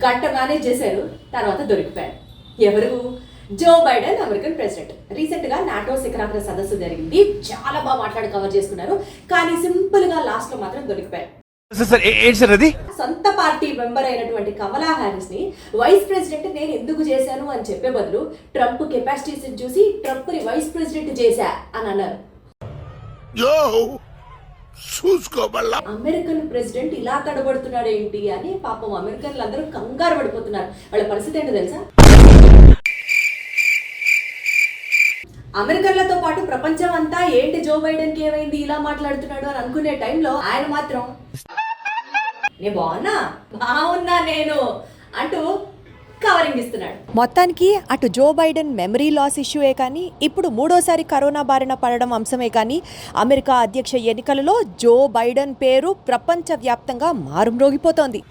గంట మేనేజ్ చేశారు, తర్వాత దొరికిపోయారు. ఎవరు? Joe Biden, American president. Recent గా నాటో శిఖరాగ్ర సదస్సు జరిగింది, చాలా బాగా మాట్లాడి కవర్ చేసుకున్నారు. కానీ సింపుల్ గా లాస్ట్ లో మాత్రం దొరికిపోయారు. సొంత పార్టీ మెంబర్ అయినటువంటి కమలా హ్యారిస్ ని వైస్ ప్రెసిడెంట్ నేను ఎందుకు చేశాను అని చెప్పే బదులు ట్రంప్ కెపాసిటీస్ చూసి ట్రంప్ ని వైస్ ప్రెసిడెంట్ చేశా అని అన్నారు. అమెరికన్ ప్రెసిడెంట్ ఇలా తడబడుతున్నాడు ఏంటి అని పాపం అమెరికన్లు అందరూ కంగారు పడిపోతున్నారు. వాళ్ళ పరిస్థితి ఏంటో తెలుసా? అమెరికన్లతో పాటు ప్రపంచం అంతా ఏంటి జో బైడెన్ కి ఏమైంది ఇలా మాట్లాడుతున్నాడు అని అనుకునే టైంలో ఆయన మాత్రం నేను బాగున్నా నేను అంటూ కవరింగ్ ఇస్తున్నాడు. మొత్తానికి అటు జో బైడెన్ మెమరీ లాస్ ఇష్యూయే కానీ, ఇప్పుడు మూడోసారి కరోనా బారిన పడడం అంశమే కానీ, అమెరికా అధ్యక్ష ఎన్నికలలో జో బైడెన్ పేరు ప్రపంచవ్యాప్తంగా మారుమ్రోగిపోతోంది.